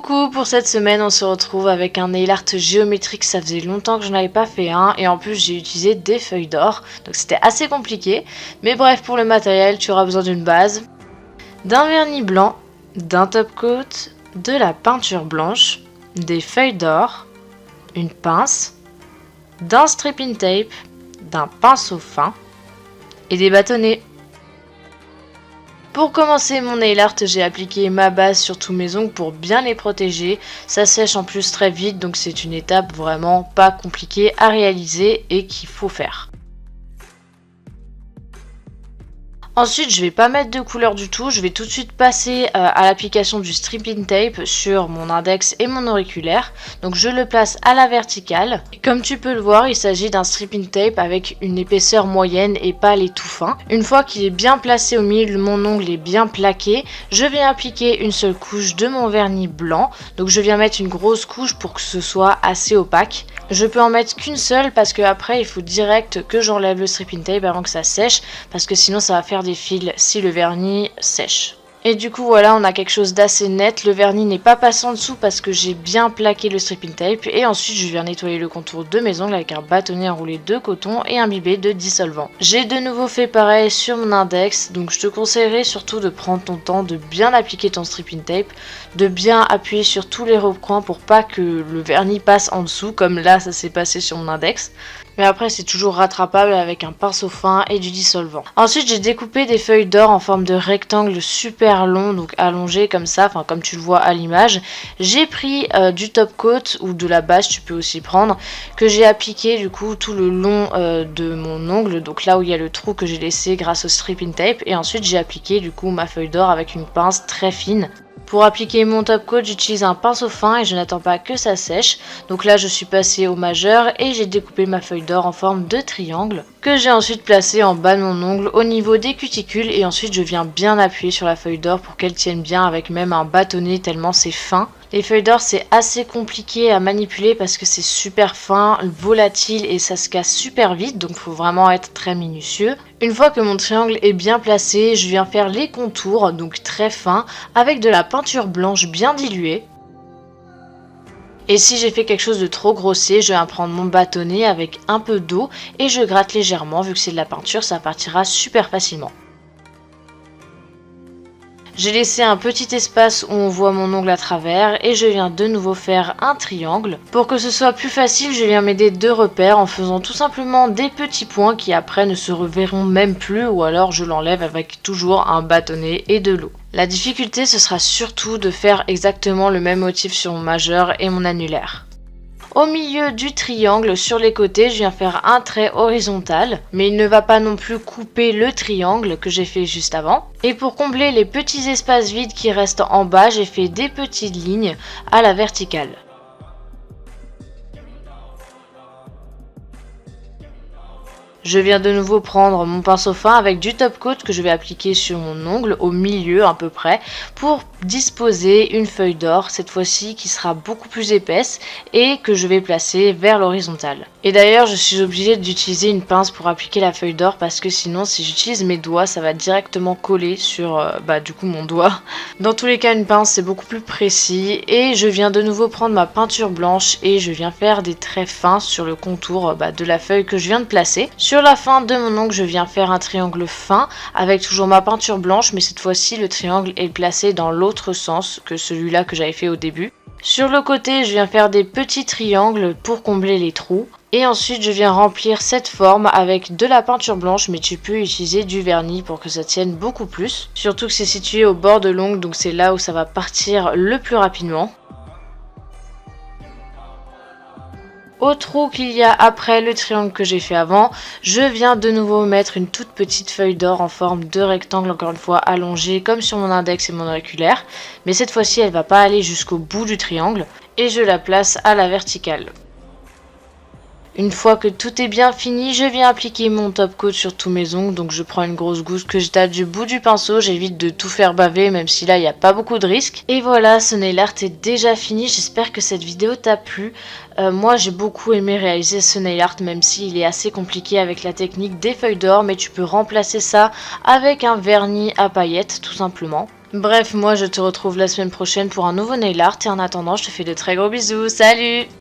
Coucou, pour cette semaine on se retrouve avec un nail art géométrique, ça faisait longtemps que je n'avais pas fait un et en plus j'ai utilisé des feuilles d'or, donc c'était assez compliqué. Mais bref, pour le matériel tu auras besoin d'une base, d'un vernis blanc, d'un top coat, de la peinture blanche, des feuilles d'or, une pince, d'un stripping tape, d'un pinceau fin et des bâtonnets. Pour commencer mon nail art, j'ai appliqué ma base sur tous mes ongles pour bien les protéger. Ça sèche en plus très vite, donc c'est une étape vraiment pas compliquée à réaliser et qu'il faut faire. Ensuite, je vais pas mettre de couleur du tout, je vais tout de suite passer à l'application du stripping tape sur mon index et mon auriculaire. Donc je le place à la verticale. Et comme tu peux le voir, il s'agit d'un stripping tape avec une épaisseur moyenne et pas les tout fins. Une fois qu'il est bien placé au milieu, mon ongle est bien plaqué, je vais appliquer une seule couche de mon vernis blanc. Donc je viens mettre une grosse couche pour que ce soit assez opaque. Je peux en mettre qu'une seule parce que après il faut direct que j'enlève le stripping tape avant que ça sèche, parce que sinon ça va faire des fils si le vernis sèche. Et du coup voilà, on a quelque chose d'assez net, le vernis n'est pas passé en dessous parce que j'ai bien plaqué le stripping tape. Et ensuite je viens nettoyer le contour de mes ongles avec un bâtonnet enroulé de coton et imbibé de dissolvant. J'ai de nouveau fait pareil sur mon index, donc je te conseillerais surtout de prendre ton temps, de bien appliquer ton stripping tape, de bien appuyer sur tous les recoins pour pas que le vernis passe en dessous, comme là ça s'est passé sur mon index. Mais après c'est toujours rattrapable avec un pinceau fin et du dissolvant. Ensuite j'ai découpé des feuilles d'or en forme de rectangle super long, donc allongé comme ça, enfin comme tu le vois à l'image. J'ai pris du top coat ou de la base, tu peux aussi prendre, que j'ai appliqué du coup tout le long de mon ongle, donc là où il y a le trou que j'ai laissé grâce au stripping tape. Et ensuite j'ai appliqué du coup ma feuille d'or avec une pince très fine. Pour appliquer mon top coat, j'utilise un pinceau fin et je n'attends pas que ça sèche. Donc là, je suis passée au majeur et j'ai découpé ma feuille d'or en forme de triangle que j'ai ensuite placé en bas de mon ongle au niveau des cuticules. Et ensuite, je viens bien appuyer sur la feuille d'or pour qu'elle tienne bien avec même un bâtonnet tellement c'est fin. Les feuilles d'or, c'est assez compliqué à manipuler parce que c'est super fin, volatile et ça se casse super vite, donc il faut vraiment être très minutieux. Une fois que mon triangle est bien placé, je viens faire les contours, donc très fins, avec de la peinture blanche bien diluée. Et si j'ai fait quelque chose de trop grossier, je viens prendre mon bâtonnet avec un peu d'eau et je gratte légèrement. Vu que c'est de la peinture, ça partira super facilement. J'ai laissé un petit espace où on voit mon ongle à travers et je viens de nouveau faire un triangle. Pour que ce soit plus facile, je viens m'aider deux repères en faisant tout simplement des petits points qui après ne se reverront même plus, ou alors je l'enlève avec toujours un bâtonnet et de l'eau. La difficulté, ce sera surtout de faire exactement le même motif sur mon majeur et mon annulaire. Au milieu du triangle, sur les côtés, je viens faire un trait horizontal, mais il ne va pas non plus couper le triangle que j'ai fait juste avant. Et pour combler les petits espaces vides qui restent en bas, j'ai fait des petites lignes à la verticale. Je viens de nouveau prendre mon pinceau fin avec du top coat que je vais appliquer sur mon ongle au milieu à peu près pour disposer une feuille d'or, cette fois-ci qui sera beaucoup plus épaisse et que je vais placer vers l'horizontale. Et d'ailleurs je suis obligée d'utiliser une pince pour appliquer la feuille d'or parce que sinon si j'utilise mes doigts ça va directement coller sur du coup mon doigt. Dans tous les cas une pince c'est beaucoup plus précis et je viens de nouveau prendre ma peinture blanche et je viens faire des traits fins sur le contour de la feuille que je viens de placer. Sur la fin de mon ongle, je viens faire un triangle fin avec toujours ma peinture blanche, mais cette fois-ci, le triangle est placé dans l'autre sens que celui-là que j'avais fait au début. Sur le côté, je viens faire des petits triangles pour combler les trous. Et ensuite, je viens remplir cette forme avec de la peinture blanche, mais tu peux utiliser du vernis pour que ça tienne beaucoup plus. Surtout que c'est situé au bord de l'ongle, donc c'est là où ça va partir le plus rapidement. Au trou qu'il y a après le triangle que j'ai fait avant, je viens de nouveau mettre une toute petite feuille d'or en forme de rectangle, encore une fois allongée comme sur mon index et mon auriculaire. Mais cette fois-ci, elle va pas aller jusqu'au bout du triangle et je la place à la verticale. Une fois que tout est bien fini, je viens appliquer mon top coat sur tous mes ongles. Donc je prends une grosse gousse que je tape du bout du pinceau. J'évite de tout faire baver, même si là il n'y a pas beaucoup de risques. Et voilà, ce nail art est déjà fini. J'espère que cette vidéo t'a plu. Moi j'ai beaucoup aimé réaliser ce nail art, même s'il est assez compliqué avec la technique des feuilles d'or. Mais tu peux remplacer ça avec un vernis à paillettes tout simplement. Bref, moi je te retrouve la semaine prochaine pour un nouveau nail art et en attendant, je te fais de très gros bisous. Salut!